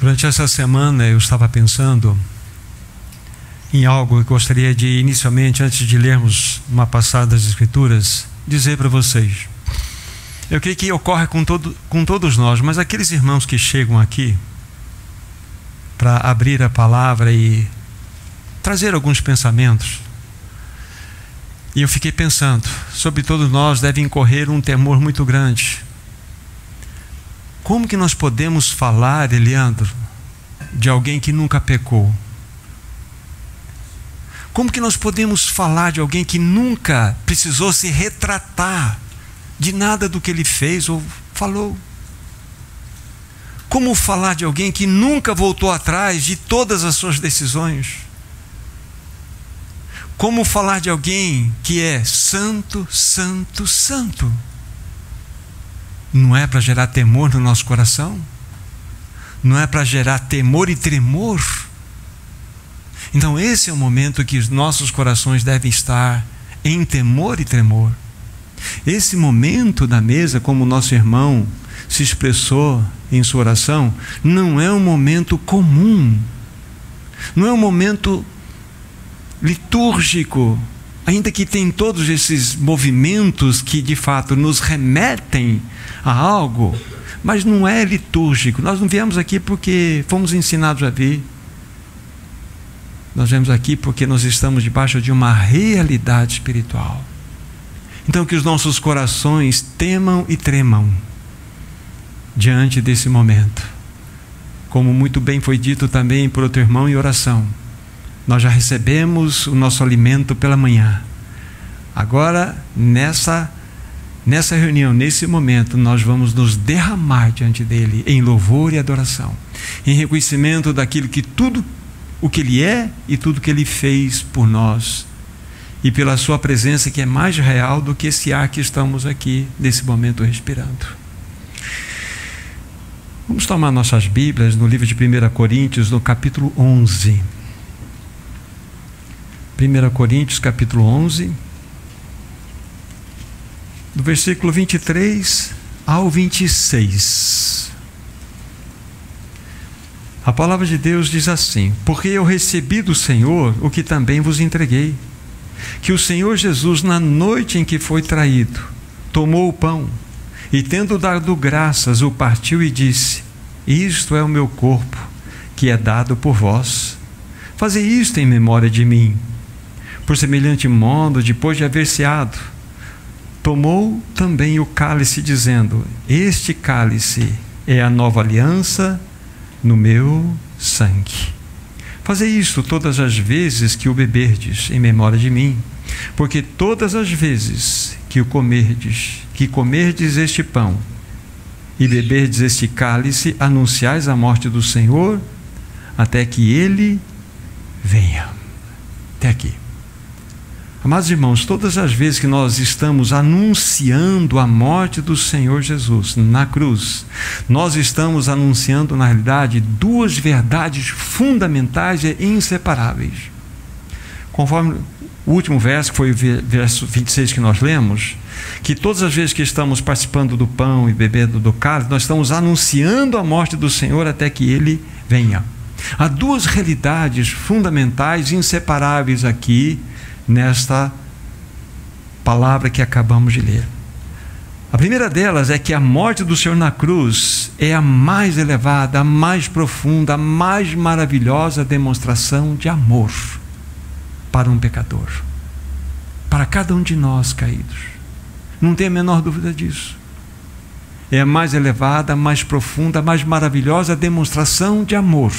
Durante essa semana eu estava pensando em algo que gostaria de, inicialmente, antes de lermos uma passagem das Escrituras, dizer para vocês. Eu creio que ocorre com todos nós, mas aqueles irmãos que chegam aqui para abrir a palavra e trazer alguns pensamentos, e eu fiquei pensando, sobre todos nós deve incorrer um temor muito grande. Como que nós podemos falar, Eliandro, de alguém que nunca pecou? Como que nós podemos falar de alguém que nunca precisou se retratar de nada do que ele fez ou falou? Como falar de alguém que nunca voltou atrás de todas as suas decisões? Como falar de alguém que é santo, santo, santo? Não é para gerar temor no nosso coração? Não é para gerar temor e tremor? Então esse é o momento que os nossos corações devem estar em temor e tremor. Esse momento da mesa, como o nosso irmão se expressou em sua oração, não é um momento comum, não é um momento litúrgico, ainda que tem todos esses movimentos que de fato nos remetem a algo, mas não é litúrgico. Nós não viemos aqui porque fomos ensinados a vir. Nós viemos aqui porque nós estamos debaixo de uma realidade espiritual. Então que os nossos corações temam e tremam diante desse momento. Como muito bem foi dito também por outro irmão em oração, nós já recebemos o nosso alimento pela manhã. Agora, nessa reunião, nesse momento, nós vamos nos derramar diante dele em louvor e adoração, em reconhecimento daquilo que tudo o que ele é e tudo que ele fez por nós, e pela sua presença que é mais real do que esse ar que estamos aqui nesse momento respirando. Vamos tomar nossas Bíblias no livro de 1 Coríntios, no capítulo 11. 1 Coríntios, capítulo 11, do versículo 23 ao 26. A palavra de Deus diz assim: porque eu recebi do Senhor o que também vos entreguei, que o Senhor Jesus, na noite em que foi traído, tomou o pão e, tendo dado graças, o partiu e disse: isto é o meu corpo, que é dado por vós. Fazei isto em memória de mim. Por semelhante modo, depois de haver ceado, tomou também o cálice, dizendo: este cálice é a nova aliança no meu sangue. Fazei isto todas as vezes que o beberdes, em memória de mim. Porque todas as vezes que comerdes este pão e beberdes este cálice, anunciais a morte do Senhor até que ele venha. Até aqui. Amados irmãos, todas as vezes que nós estamos anunciando a morte do Senhor Jesus na cruz, nós estamos anunciando, na realidade, duas verdades fundamentais e inseparáveis. Conforme o último verso, que foi o verso 26 que nós lemos, que todas as vezes que estamos participando do pão e bebendo do cálice, nós estamos anunciando a morte do Senhor até que ele venha. Há duas realidades fundamentais, inseparáveis aqui, nesta palavra que acabamos de ler. A primeira delas é que a morte do Senhor na cruz é a mais elevada, a mais profunda, a mais maravilhosa demonstração de amor para um pecador, para cada um de nós caídos. Não tem a menor dúvida disso. É a mais elevada, a mais profunda, a mais maravilhosa demonstração de amor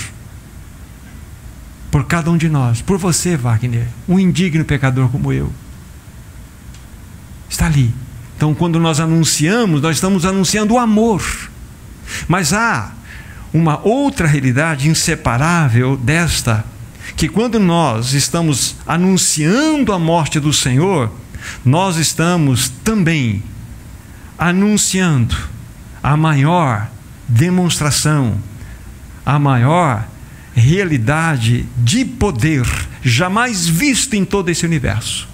por cada um de nós, por você, Wagner, um indigno pecador como eu. Está ali. Então, quando nós anunciamos, nós estamos anunciando o amor. Mas há uma outra realidade inseparável desta, que quando nós estamos anunciando a morte do Senhor, nós estamos também anunciando a maior demonstração, a maior realidade de poder jamais vista em todo esse universo.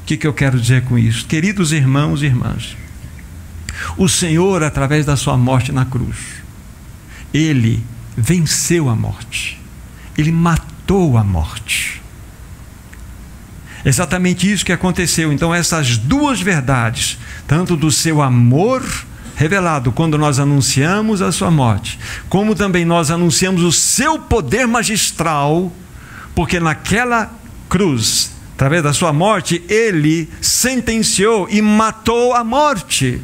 O que eu quero dizer com isso? Queridos irmãos e irmãs, o Senhor, através da sua morte na cruz, ele venceu a morte. Ele matou a morte. Exatamente isso que aconteceu. Então, essas duas verdades, tanto do seu amor revelado quando nós anunciamos a sua morte, como também nós anunciamos o seu poder magistral, porque naquela cruz, através da sua morte, ele sentenciou e matou a morte.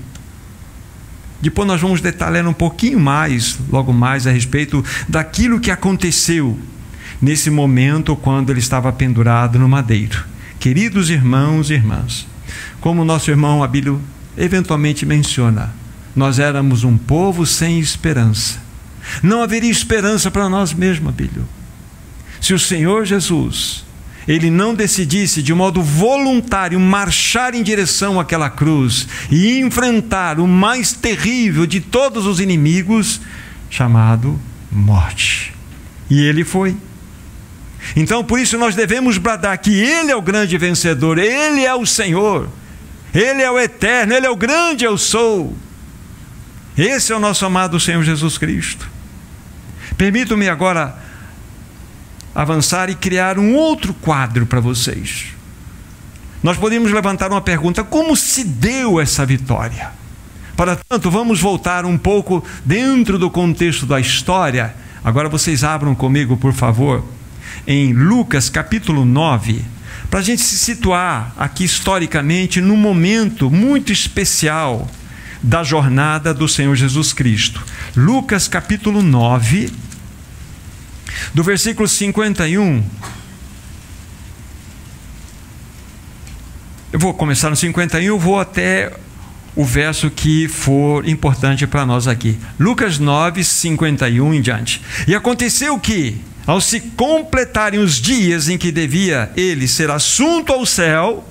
Depois nós vamos detalhar um pouquinho mais, logo mais, a respeito daquilo que aconteceu nesse momento quando ele estava pendurado no madeiro. Queridos irmãos e irmãs, como nosso irmão Abílio eventualmente menciona, nós éramos um povo sem esperança. Não haveria esperança para nós mesmos, Abílio, se o Senhor Jesus, ele não decidisse de modo voluntário marchar em direção àquela cruz e enfrentar o mais terrível de todos os inimigos, chamado morte. E ele foi. Então, por isso nós devemos bradar que ele é o grande vencedor, ele é o Senhor, ele é o eterno, ele é o grande eu sou. Esse é o nosso amado Senhor Jesus Cristo. Permitam-me agora avançar e criar um outro quadro para vocês. Nós podemos levantar uma pergunta: como se deu essa vitória? Para tanto, vamos voltar um pouco dentro do contexto da história. Agora vocês abram comigo, por favor, em Lucas capítulo 9, para a gente se situar aqui historicamente num momento muito especial da jornada do Senhor Jesus Cristo. Lucas capítulo 9, do versículo 51. Eu vou começar no 51, vou até o verso que for importante para nós aqui. Lucas 9, 51 em diante. E aconteceu que, ao se completarem os dias em que devia ele ser assunto ao céu,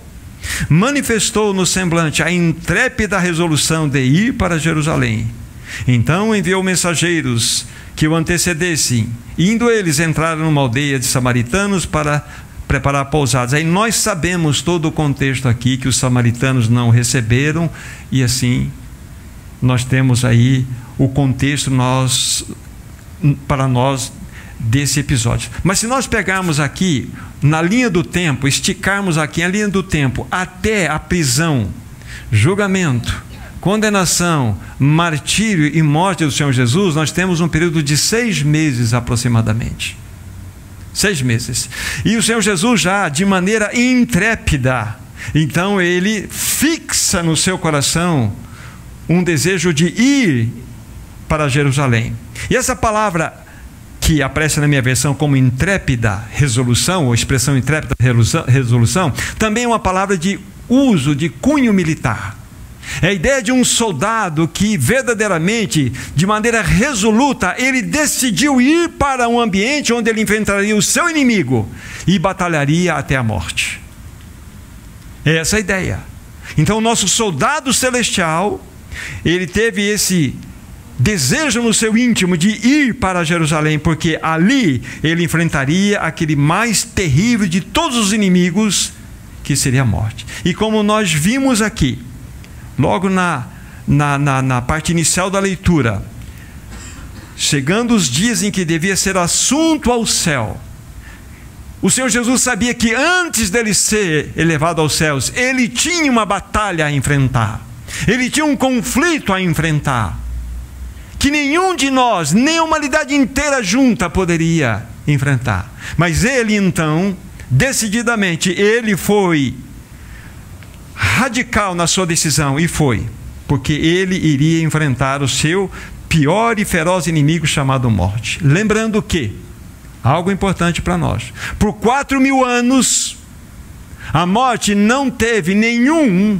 manifestou no semblante a intrépida resolução de ir para Jerusalém. Então enviou mensageiros que o antecedessem. Indo eles, entraram numa aldeia de samaritanos para preparar pousadas. Aí nós sabemos todo o contexto aqui, que os samaritanos não receberam, e assim nós temos aí o contexto para nós desse episódio. Mas se nós pegarmos aqui na linha do tempo, esticarmos aqui a linha do tempo até a prisão, julgamento, condenação, martírio e morte do Senhor Jesus, nós temos um período de 6 meses aproximadamente. 6 meses. E o Senhor Jesus já de maneira intrépida, então ele fixa no seu coração um desejo de ir para Jerusalém. E essa palavra que aparece na minha versão como intrépida resolução, ou expressão intrépida resolução, também é uma palavra de uso, de cunho militar. É a ideia de um soldado que verdadeiramente, de maneira resoluta, ele decidiu ir para um ambiente onde ele enfrentaria o seu inimigo e batalharia até a morte. É essa a ideia. Então o nosso soldado celestial, ele teve esse desejo no seu íntimo de ir para Jerusalém, porque ali ele enfrentaria aquele mais terrível de todos os inimigos, que seria a morte. E como nós vimos aqui, logo na parte inicial da leitura, chegando os dias em que devia ser assunto ao céu, o Senhor Jesus sabia que antes dele ser elevado aos céus, ele tinha uma batalha a enfrentar, ele tinha um conflito a enfrentar, que nenhum de nós, nem a humanidade inteira junta poderia enfrentar. Mas ele então, decididamente, ele foi radical na sua decisão, e foi, porque ele iria enfrentar o seu pior e feroz inimigo chamado morte. Lembrando que, algo importante para nós, por 4.000 anos, a morte não teve nenhum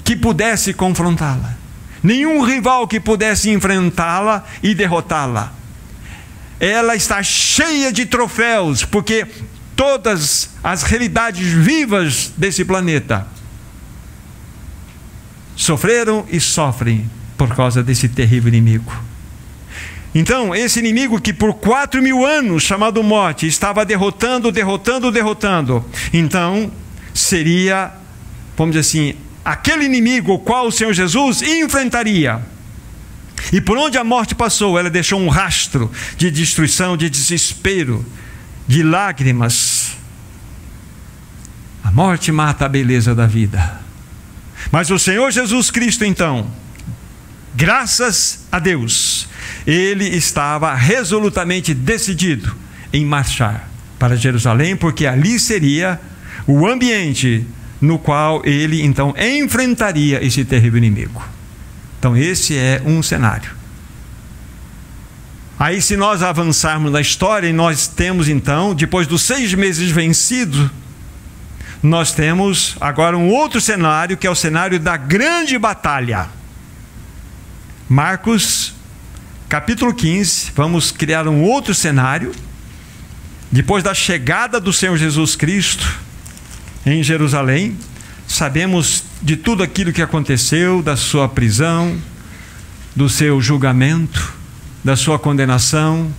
que pudesse confrontá-la, nenhum rival que pudesse enfrentá-la e derrotá-la. Ela está cheia de troféus, porque todas as realidades vivas desse planeta sofreram e sofrem por causa desse terrível inimigo. Então, esse inimigo que por 4.000 anos, chamado morte, estava derrotando, então seria, vamos dizer assim, aquele inimigo o qual o Senhor Jesus enfrentaria. E por onde a morte passou, ela deixou um rastro de destruição, de desespero, de lágrimas. A morte mata a beleza da vida. Mas o Senhor Jesus Cristo, então, graças a Deus, Ele estava resolutamente decidido em marchar para Jerusalém, porque ali seria o ambiente no qual Ele, então, enfrentaria esse terrível inimigo. Então, esse é um cenário. Aí, se nós avançarmos na história, e nós temos, então, depois dos 6 meses vencidos, nós temos agora um outro cenário, que é o cenário da grande batalha. Marcos, capítulo 15, vamos criar um outro cenário. Depois da chegada do Senhor Jesus Cristo em Jerusalém, sabemos de tudo aquilo que aconteceu, da sua prisão, do seu julgamento, da sua condenação,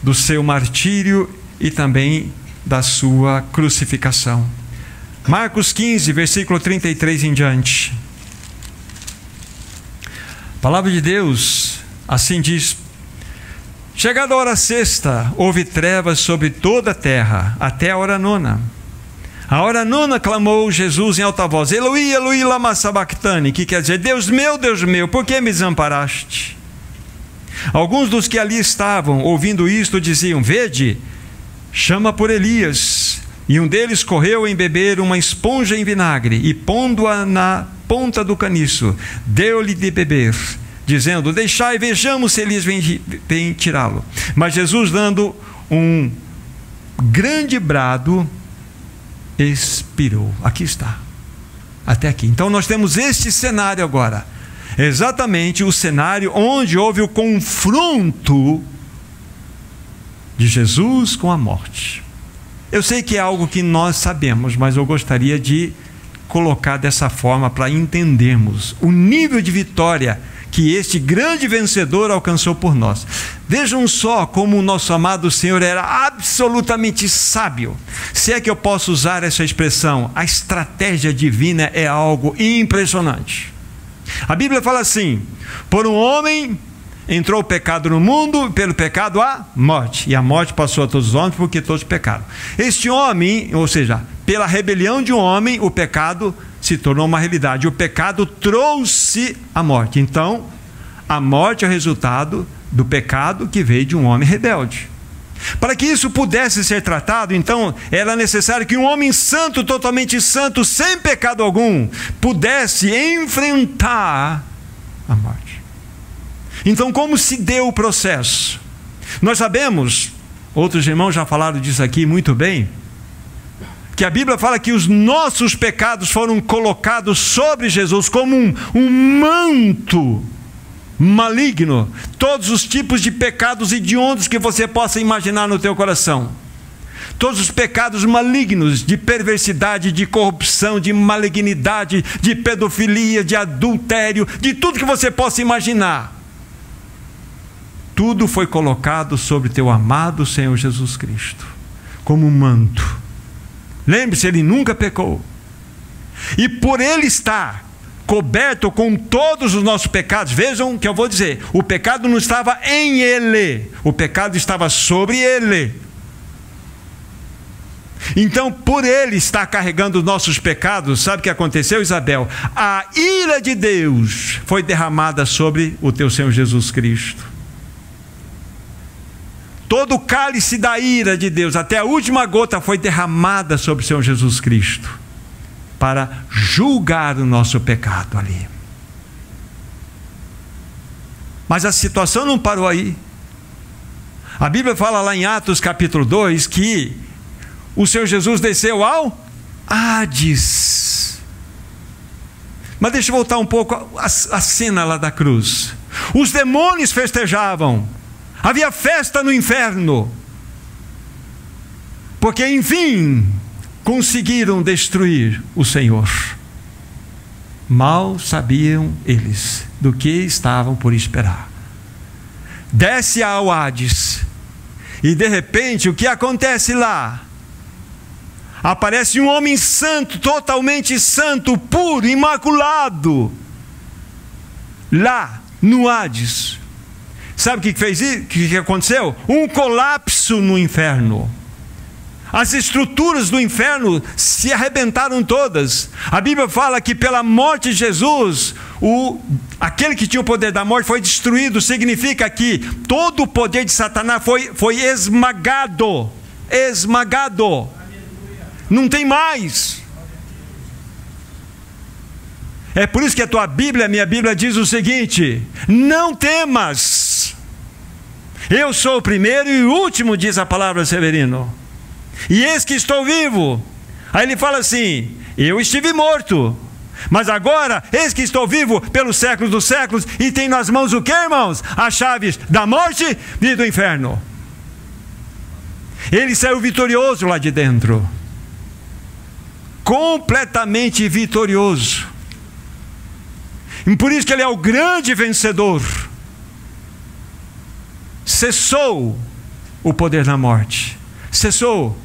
do seu martírio e também da sua crucificação. Marcos 15, versículo 33 em diante. A palavra de Deus assim diz: chegada a hora sexta, houve trevas sobre toda a terra, até a hora nona. A hora nona clamou Jesus em alta voz: Eloi, Eloi, lama sabachthani, que quer dizer: Deus meu, por que me desamparaste? Alguns dos que ali estavam, ouvindo isto, diziam: vede, chama por Elias. E um deles correu em beber uma esponja em vinagre, e pondo-a na ponta do caniço, deu-lhe de beber, dizendo: deixai, vejamos se Elias vem tirá-lo. Mas Jesus, dando um grande brado, expirou. Aqui está, até aqui. Então nós temos este cenário agora, exatamente o cenário onde houve o confronto de Jesus com a morte. Eu sei que é algo que nós sabemos, mas eu gostaria de colocar dessa forma para entendermos o nível de vitória que este grande vencedor alcançou por nós. Vejam só como o nosso amado Senhor era absolutamente sábio. Se é que eu posso usar essa expressão, a estratégia divina é algo impressionante. A Bíblia fala assim: por um homem entrou o pecado no mundo, e pelo pecado a morte. E a morte passou a todos os homens, porque todos pecaram. Este homem, ou seja, pela rebelião de um homem, o pecado se tornou uma realidade. O pecado trouxe a morte. Então, a morte é o resultado do pecado que veio de um homem rebelde. Para que isso pudesse ser tratado, então, era necessário que um homem santo, totalmente santo, sem pecado algum, pudesse enfrentar a morte. Então, como se deu o processo? Nós sabemos, outros irmãos já falaram disso aqui muito bem, que a Bíblia fala que os nossos pecados foram colocados sobre Jesus como um manto maligno. Todos os tipos de pecados hediondos que você possa imaginar no teu coração. Todos os pecados malignos, de perversidade, de corrupção, de malignidade, de pedofilia, de adultério, de tudo que você possa imaginar. Tudo foi colocado sobre teu amado Senhor Jesus Cristo, como um manto. Lembre-se, Ele nunca pecou. E por Ele estar coberto com todos os nossos pecados, vejam que eu vou dizer, o pecado não estava em Ele, o pecado estava sobre Ele. Então, por Ele estar carregando os nossos pecados, sabe o que aconteceu, Isabel? A ira de Deus foi derramada sobre o teu Senhor Jesus Cristo. Todo o cálice da ira de Deus, até a última gota, foi derramada sobre o Senhor Jesus Cristo, para julgar o nosso pecado ali. Mas a situação não parou aí. A Bíblia fala lá em Atos capítulo 2, que o Senhor Jesus desceu ao Hades. Mas deixa eu voltar um pouco a cena lá da cruz. Os demônios festejavam. Havia festa no inferno, porque enfim conseguiram destruir o Senhor. Mal sabiam eles do que estavam por esperar. Desce ao Hades, e de repente o que acontece lá? aparece um homem santo, totalmente santo, puro, imaculado, lá no Hades. Sabe o que fez isso? O que aconteceu? Um colapso no inferno. As estruturas do inferno se arrebentaram todas. A Bíblia fala que pela morte de Jesus, aquele que tinha o poder da morte foi destruído. Significa que todo o poder de Satanás foi esmagado. Esmagado. Não tem mais. É por isso que a tua Bíblia, a minha Bíblia, diz o seguinte: não temas. Eu sou o primeiro e o último, diz a palavra, Severino. E eis que estou vivo. Aí ele fala assim: eu estive morto, mas agora eis que estou vivo pelos séculos dos séculos, e tenho nas mãos o que, irmãos? As chaves da morte e do inferno. Ele saiu vitorioso lá de dentro, completamente vitorioso. E por isso que ele é o grande vencedor. Cessou o poder da morte, cessou.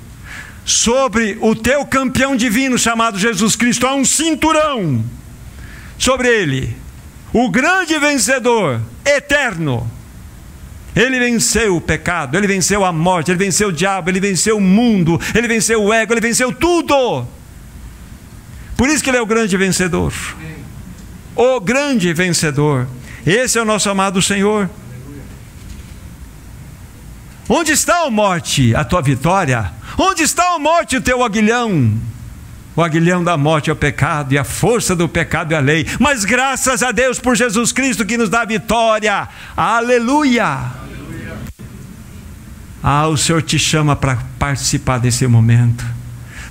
Sobre o teu campeão divino chamado Jesus Cristo há um cinturão sobre ele, o grande vencedor eterno. Ele venceu o pecado, ele venceu a morte, ele venceu o diabo, ele venceu o mundo, ele venceu o ego, ele venceu tudo. Por isso que ele é o grande vencedor. O grande vencedor. Esse é o nosso amado Senhor. Onde está, ó morte, a tua vitória? Onde está, ó morte, o teu aguilhão? O aguilhão da morte é o pecado, e a força do pecado é a lei. Mas graças a Deus por Jesus Cristo que nos dá a vitória. Aleluia! Ah, o Senhor te chama para participar desse momento.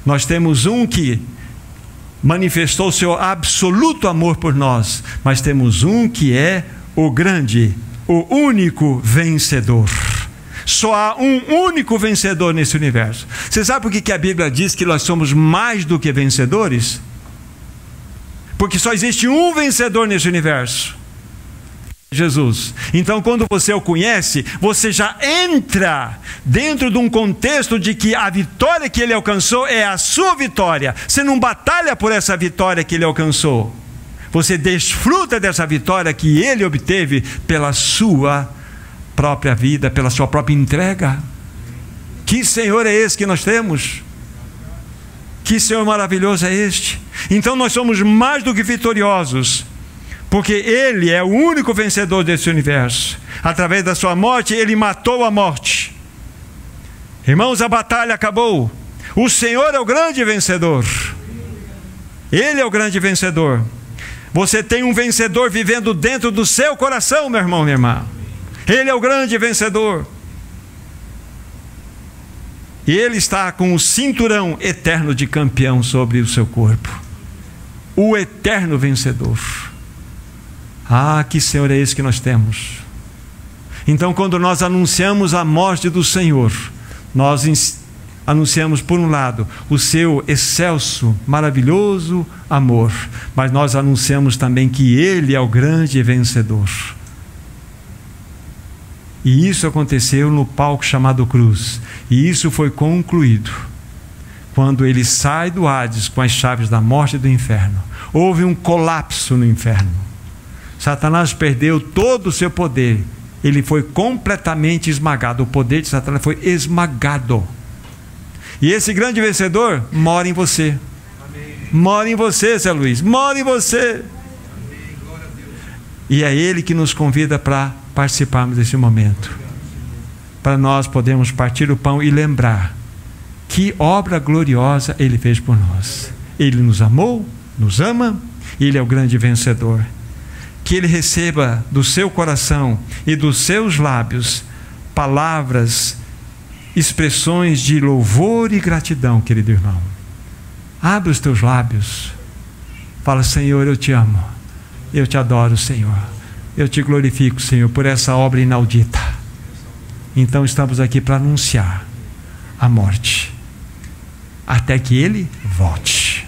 Nós temos um que manifestou o seu absoluto amor por nós, mas temos um que é o grande, o único vencedor. Só há um único vencedor nesse universo. Você sabe por que a Bíblia diz que nós somos mais do que vencedores? Porque só existe um vencedor nesse universo: Jesus. Então, quando você o conhece, você já entra dentro de um contexto de que a vitória que ele alcançou é a sua vitória. Você não batalha por essa vitória que ele alcançou. Você desfruta dessa vitória que ele obteve pela sua própria vida, pela sua própria entrega. Que Senhor é esse que nós temos? Que Senhor maravilhoso é este? Então nós somos mais do que vitoriosos, porque Ele é o único vencedor desse universo. Através da sua morte, Ele matou a morte. Irmãos, a batalha acabou. O Senhor é o grande vencedor. Ele é o grande vencedor. Você tem um vencedor vivendo dentro do seu coração, meu irmão, minha irmã. Ele é o grande vencedor. E Ele está com o cinturão eterno de campeão sobre o seu corpo. O eterno vencedor. Ah, que Senhor é esse que nós temos. Então, quando nós anunciamos a morte do Senhor, nós anunciamos, por um lado, o seu excelso, maravilhoso amor, mas nós anunciamos também que Ele é o grande vencedor. E isso aconteceu no palco chamado cruz. E isso foi concluído quando ele sai do Hades com as chaves da morte e do inferno. Houve um colapso no inferno. Satanás perdeu todo o seu poder. Ele foi completamente esmagado. O poder de Satanás foi esmagado. E esse grande vencedor mora em você. Amém. Mora em você, Zé Luiz. Mora em você. Amém. Glória a Deus. E é Ele que nos convida para participarmos desse momento, para nós podermos partir o pão e lembrar que obra gloriosa Ele fez por nós. Ele nos amou, nos ama, e Ele é o grande vencedor. Que Ele receba do seu coração e dos seus lábios palavras, expressões de louvor e gratidão, querido irmão. Abre os teus lábios, fala: Senhor, eu te amo, eu te adoro, Senhor. Eu te glorifico, Senhor, por essa obra inaudita. Então estamos aqui para anunciar a morte, até que Ele volte.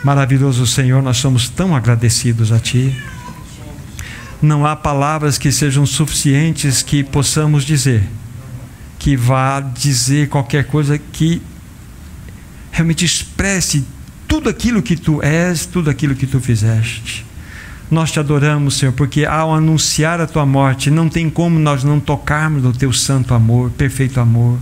Maravilhoso Senhor, nós somos tão agradecidos a Ti. Não há palavras que sejam suficientes que possamos dizer, que vá dizer qualquer coisa que realmente expresse tudo aquilo que tu és, tudo aquilo que tu fizeste. Nós te adoramos, Senhor, porque ao anunciar a tua morte, não tem como nós não tocarmos no teu santo amor, perfeito amor.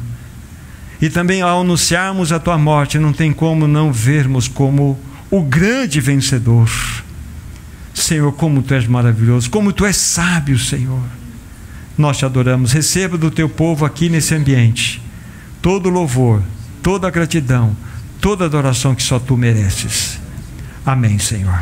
E também ao anunciarmos a tua morte, não tem como não vermos como o grande vencedor. Senhor, como tu és maravilhoso, como tu és sábio, Senhor. Nós te adoramos. Receba do teu povo aqui nesse ambiente todo louvor, toda gratidão, toda adoração que só tu mereces. Amém, Senhor.